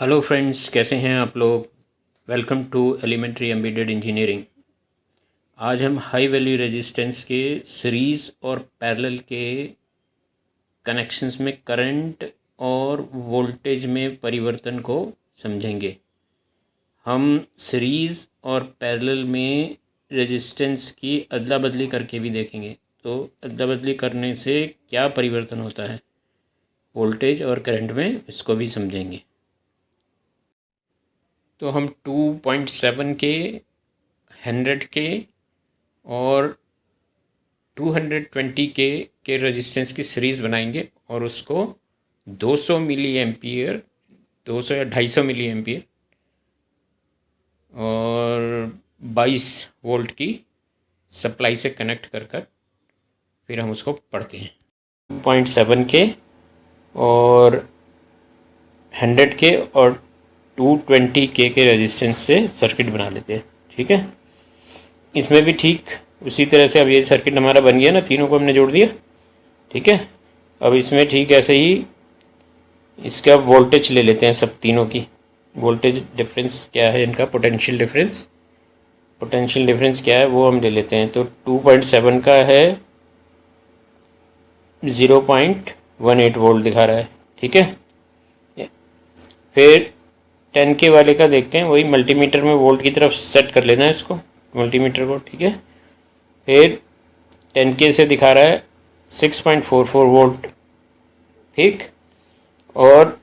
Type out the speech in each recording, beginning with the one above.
Hello friends, कैसे हैं आप लोग। Welcome to elementary embedded engineering. आज हम हाई वैल्यू रेजिस्टेंस के सीरीज़ और पैरेलल के कनेक्शंस में करंट और वोल्टेज में परिवर्तन को समझेंगे। हम सीरीज़ और पैरेलल में रेजिस्टेंस की अदला बदली करके भी देखेंगे। तो अदला बदली करने से क्या परिवर्तन होता है वोल्टेज और करंट में, इसको भी समझेंगे। तो हम 2.7 के, 100 के और 220 के रेजिस्टेंस की सीरीज़ बनाएंगे और उसको 200 मिली एम्पियर, 200 या 250 मिली एम्पियर और 22 वोल्ट की सप्लाई से कनेक्ट कर कर फिर हम उसको पढ़ते हैं। 2.7 के और 100 के और 220 के रेजिस्टेंस से सर्किट बना लेते हैं। ठीक है, इसमें भी ठीक उसी तरह से अब ये सर्किट हमारा बन गया ना, तीनों को हमने जोड़ दिया। ठीक है, अब इसमें ठीक ऐसे ही इसका वोल्टेज ले लेते हैं सब तीनों की। वोल्टेज डिफरेंस क्या है इनका, पोटेंशियल डिफरेंस क्या है वो हम ले लेते हैं। तो 2.7 का है 0.18 वोल्ट दिखा रहा है। ठीक है, फिर 10 के वाले का देखते हैं, वही मल्टीमीटर में वोल्ट की तरफ सेट कर लेना है इसको, मल्टीमीटर को। ठीक है, फिर 10 के से दिखा रहा है 6.44 वोल्ट। ठीक, और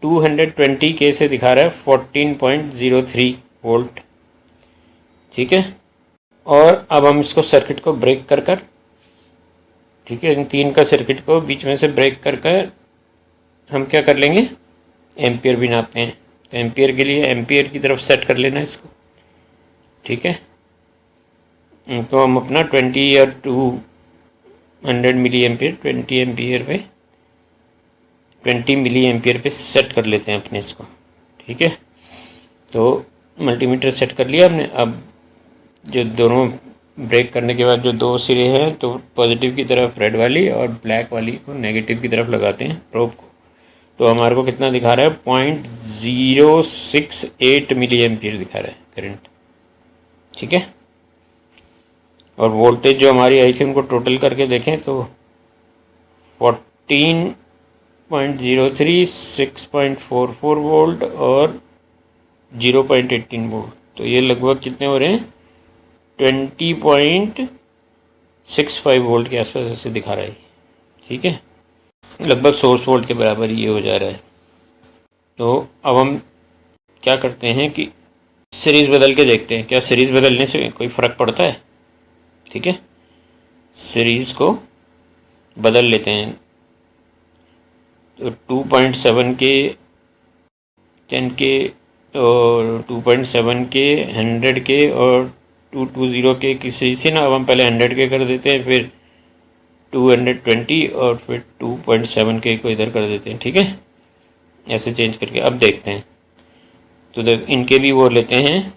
220 के से दिखा रहा है 14.03 वोल्ट। ठीक है, और अब हम इसको सर्किट को ब्रेक कर कर, ठीक है, इन तीन का सर्किट को बीच में से ब्रेक कर कर हम क्या कर लेंगे, एम्पियर भी नापते हैं। तो एम्पियर के लिए एम्पियर की तरफ सेट कर लेना इसको। ठीक है, तो हम अपना 20 या 200 मिली एम्पियर, 20 मिली एम्पियर पे सेट कर लेते हैं अपने इसको। ठीक है, तो मल्टीमीटर सेट कर लिया हमने। अब जो दोनों ब्रेक करने के बाद जो दो सिरे हैं, तो पॉजिटिव की तरफ रेड वाली और ब्लैक वाली को नेगेटिव की तरफ लगाते हैं प्रोब को। तो हमारे को कितना दिखा रहा है, 0.068 मिली एम्पियर दिखा रहा है करंट। ठीक है, और वोल्टेज जो हमारी आई थी उनको टोटल करके देखें तो 14.03, 6.44 वोल्ट और 0.18 वोल्ट। तो ये लगभग कितने हो रहे हैं, 20.65 वोल्ट के आसपास ऐसे दिखा रहा है। ठीक है, लगभग सोर्स वोल्ट के बराबर ये हो जा रहा है। तो अब हम क्या करते हैं कि सीरीज़ बदल के देखते हैं, क्या सीरीज़ बदलने से कोई फ़र्क पड़ता है। ठीक है, सीरीज़ को बदल लेते हैं। तो 2.7 के, 10 के और 2.7 के, 100 के और 220 के किसी से ना, अब हम पहले 100 के कर देते हैं, फिर 220 और फिर 2.7 के को इधर कर देते हैं। ठीक है, ऐसे चेंज करके अब देखते हैं। तो इनके भी वो लेते हैं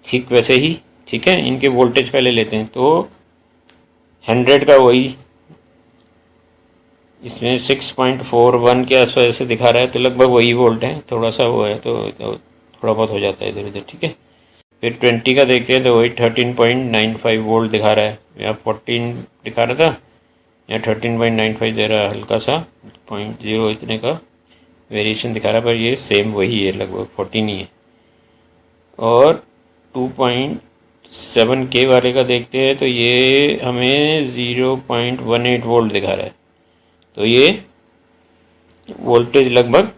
ठीक वैसे ही। ठीक है, इनके वोल्टेज पहले लेते हैं। तो 100 का वही इसमें 6.41 के आसपास ऐसे दिखा रहा है, तो लगभग वही वोल्ट है, थोड़ा सा वो है तो थोड़ा बहुत हो जाता है इधर उधर। ठीक है, फिर 20 का देखते हैं तो वही 13.95 वोल्ट दिखा रहा है। यहाँ 14 दिखा रहा था, यहाँ 13.95 दे रहा है, हल्का सा 0.0 इतने का वेरिएशन दिखा रहा है, पर ये सेम वही है, लगभग 14 ही है। और 2.7 के वाले का देखते हैं तो ये हमें 0.18 वोल्ट दिखा रहा है। तो ये वोल्टेज लगभग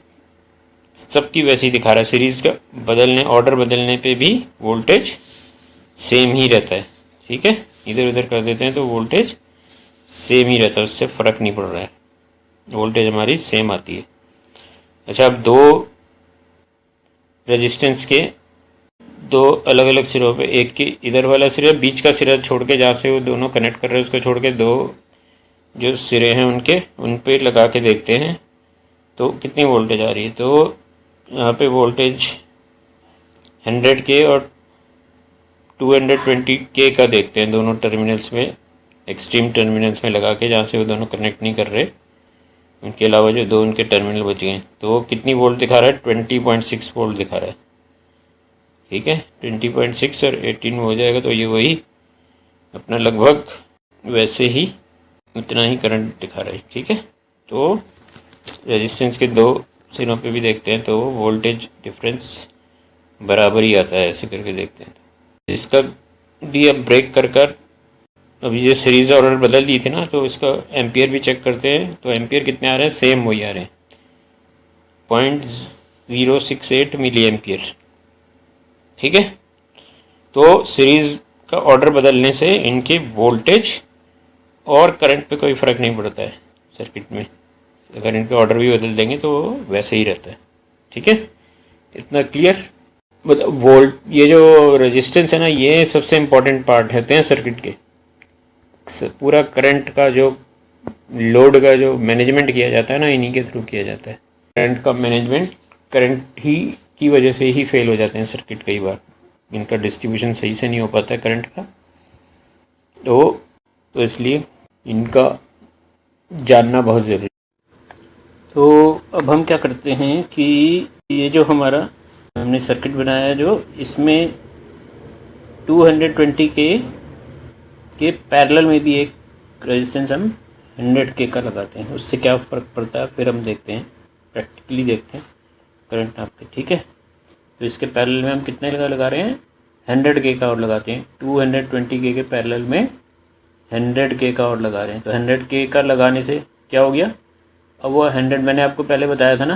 सबकी वैसी दिखा रहा है। सीरीज़ का बदलने, ऑर्डर बदलने पे भी वोल्टेज सेम ही रहता है। ठीक है, इधर उधर कर देते हैं तो वोल्टेज सेम ही रहता है, उससे फ़र्क नहीं पड़ रहा है, वोल्टेज हमारी सेम आती है। अच्छा, अब दो रेजिस्टेंस के दो अलग अलग सिरों पे, एक के इधर वाला सिरा, बीच का सिरा छोड़ के, जहाँ से वो दोनों कनेक्ट कर रहे हैं उसको छोड़ के, दो जो सिरे हैं उनके, उन पे लगा के देखते हैं तो कितनी वोल्टेज आ रही है। तो यहाँ पे वोल्टेज 100 के और 220 के का देखते हैं, दोनों टर्मिनल्स में, एक्सट्रीम टर्मिनल्स में लगा के, जहाँ से वो दोनों कनेक्ट नहीं कर रहे। उनके अलावा जो दो उनके टर्मिनल बच गए, तो वो कितनी वोल्ट दिखा रहा है? 20.6 वोल्ट दिखा रहा है। ठीक है, 20.6 और 18 हो जाएगा तो ये वही अपना लगभग वैसे ही उतना ही करंट दिखा रहा है। ठीक है, तो रेजिस्टेंस के दो सिरों पे भी देखते हैं तो वोल्टेज डिफरेंस बराबर ही आता है, ऐसे करके देखते हैं। इसका भी अब ब्रेक कर अभी ये सीरीज़ ऑर्डर बदल दी थी ना, तो इसका एम्पियर भी चेक करते हैं। तो एम्पियर कितने आ रहे हैं? सेम वही आ रहे हैं, 0.068 मिली एम्पियर। ठीक है, तो सीरीज़ का ऑर्डर बदलने से इनके वोल्टेज और करंट पे कोई फ़र्क नहीं पड़ता है सर्किट में। अगर इनके ऑर्डर भी बदल देंगे तो वैसे ही रहता है। ठीक है, इतना क्लियर? मतलब वोल्ट, ये जो रेजिस्टेंस है ना, ये सबसे इम्पोर्टेंट पार्ट होते हैं सर्किट के। पूरा करंट का जो लोड का जो मैनेजमेंट किया जाता है ना, इन्हीं के थ्रू किया जाता है। करंट का मैनेजमेंट, करंट ही की वजह से ही फेल हो जाते हैं सर्किट कई बार। इनका डिस्ट्रीब्यूशन सही से नहीं हो पाता है करंट का, तो इसलिए इनका जानना बहुत ज़रूरी। तो अब हम क्या करते हैं कि ये जो हमारा हमने सर्किट बनाया है, जो इसमें 220 के पैरेलल में भी एक रेजिस्टेंस हम 100K का लगाते हैं। उससे क्या फ़र्क पड़ता है फिर हम देखते हैं, प्रैक्टिकली देखते हैं करंट नाप के। ठीक है, तो इसके पैरेलल में हम कितने लगा रहे हैं? 100K का और लगाते हैं। 220K के पैरेलल में 100K का और लगा रहे हैं। तो 100K का लगाने से क्या हो गया? अब वो 100, मैंने आपको पहले बताया था ना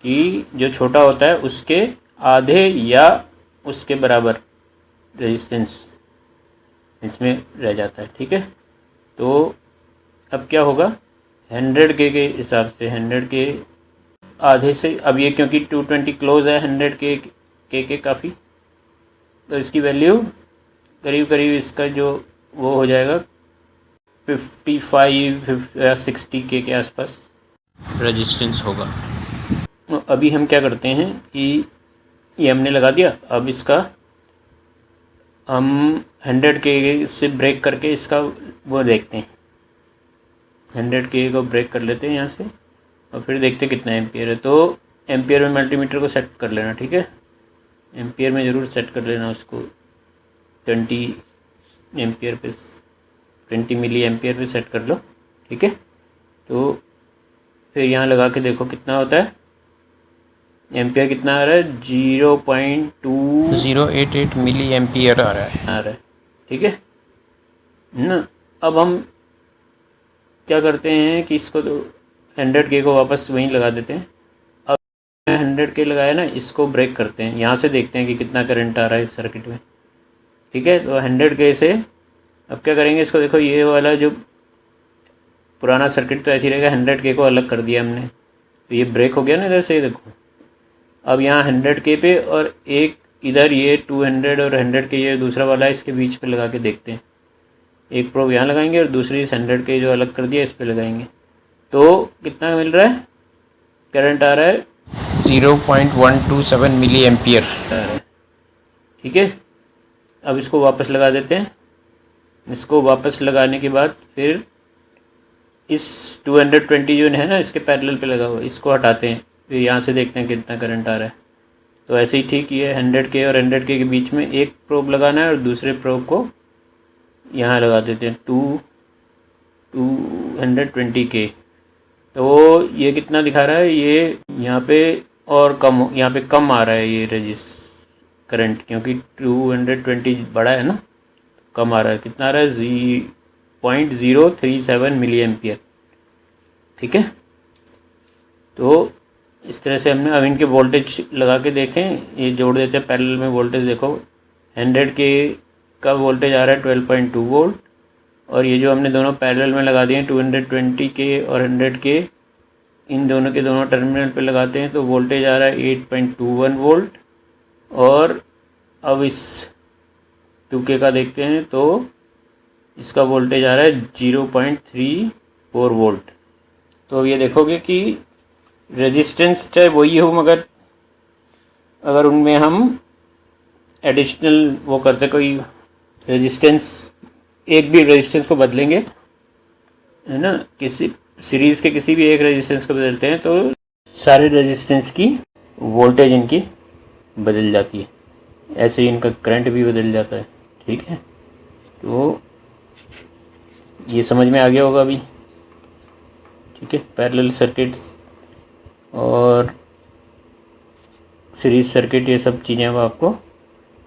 कि जो छोटा होता है उसके आधे या उसके बराबर रेजिस्टेंस इसमें रह जाता है। ठीक है, तो अब क्या होगा? 100K के हिसाब से 100K आधे से, अब ये क्योंकि 220 क्लोज है 100K के काफ़ी, तो इसकी वैल्यू करीब करीब इसका जो वो हो जाएगा 55 या 60K के आसपास रेजिस्टेंस होगा। अभी हम क्या करते हैं कि ये हमने लगा दिया। अब इसका हम 100K से ब्रेक करके इसका वो देखते हैं, 100K को ब्रेक कर लेते हैं यहाँ से और फिर देखते हैं कितना एम्पियर है। तो एम्पियर में मल्टीमीटर को सेट कर लेना। ठीक है, एम्पियर में ज़रूर सेट कर लेना उसको, 20 एम्पियर पे, 20 मिली एम्पियर पे सेट कर लो। ठीक है, तो फिर यहाँ लगा के देखो कितना होता है। एम्पियर कितना आ रहा है? 0.2088 मिली एम्पियर आ रहा है। ठीक है ना, अब हम क्या करते हैं कि इसको तो 100K को वापस वहीं लगा देते हैं। अब 100K लगाया ना, इसको ब्रेक करते हैं, यहाँ से देखते हैं कि कितना करंट आ रहा है इस सर्किट में। ठीक है, तो 100K से अब क्या करेंगे, इसको देखो, ये वाला जो पुराना सर्किट तो ऐसे ही रहेगा, 100K को अलग कर दिया हमने, तो ये ब्रेक हो गया ना इधर से। देखो अब यहाँ 100K पे और एक इधर ये 200 और 100K ये दूसरा वाला है, इसके बीच पे लगा के देखते हैं। एक प्रोब यहाँ लगाएंगे और दूसरी इस 100K जो अलग कर दिया इस पे लगाएंगे, तो कितना मिल रहा है? करंट आ रहा है 0.127 मिली एम्पियर। ठीक है, अब इसको वापस लगा देते हैं। इसको वापस लगाने के बाद फिर इस 220 जो है ना इसके पैरेलल पे लगा हुआ, इसको हटाते हैं, फिर यहाँ से देखते हैं कितना करंट आ रहा है। तो ऐसे ही ठीक ये 100K और 100K के बीच में एक प्रोब लगाना है और दूसरे प्रोब को यहाँ लगा देते हैं 220K। तो ये कितना दिखा रहा है? ये यहाँ पे और कम, यहाँ पे कम आ रहा है ये करंट, क्योंकि 220 बड़ा है ना, कम आ रहा है। कितना आ रहा है? 0.037 मिली एम्पियर। ठीक है, तो इस तरह से हमने, अब इनके वोल्टेज लगा के देखें, ये जोड़ देते हैं पैरेलल में। वोल्टेज देखो, 100K का वोल्टेज आ रहा है 12.2 वोल्ट, और ये जो हमने दोनों पैरेलल में लगा दिए हैं 220K और 100K, इन दोनों के दोनों टर्मिनल पे लगाते हैं तो वोल्टेज आ रहा है 8.21 वोल्ट। और अब इस 2K का देखते हैं तो इसका वोल्टेज आ रहा है 0.34 वोल्ट। तो अब ये देखोगे कि रेजिस्टेंस चाहे वही हो, मगर अगर उनमें हम एडिशनल वो करते, कोई रेजिस्टेंस, एक भी रेजिस्टेंस को बदलेंगे है ना, किसी सीरीज़ के किसी भी एक रेजिस्टेंस को बदलते हैं तो सारे रेजिस्टेंस की वोल्टेज इनकी बदल जाती है, ऐसे ही इनका करंट भी बदल जाता है। ठीक है, तो ये समझ में आ गया होगा अभी। ठीक है, पैरेलल सर्किट्स और सीरीज सर्किट ये सब चीज़ें अब आपको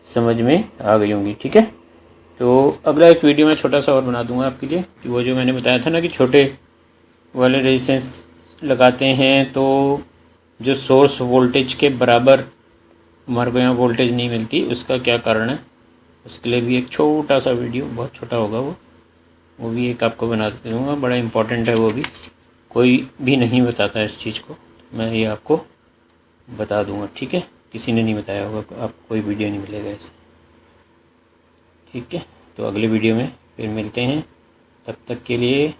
समझ में आ गई होंगी। ठीक है, तो अगला एक वीडियो मैं छोटा सा और बना दूंगा आपके लिए कि वो जो मैंने बताया था ना कि छोटे वाले रेजिस्टेंस लगाते हैं तो जो सोर्स वोल्टेज के बराबर हमारे को यहाँ वोल्टेज नहीं मिलती, उसका क्या कारण है, उसके लिए भी एक छोटा सा वीडियो, बहुत छोटा होगा वो भी एक आपको बना दूँगा। बड़ा इम्पोर्टेंट है वो भी, कोई भी नहीं बताता इस चीज़ को, मैं ये आपको बता दूँगा। ठीक है, किसी ने नहीं बताया होगा, आपको कोई वीडियो नहीं मिलेगा इससे। ठीक है, तो अगले वीडियो में फिर मिलते हैं, तब तक के लिए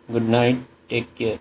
गुड नाइट, टेक केयर।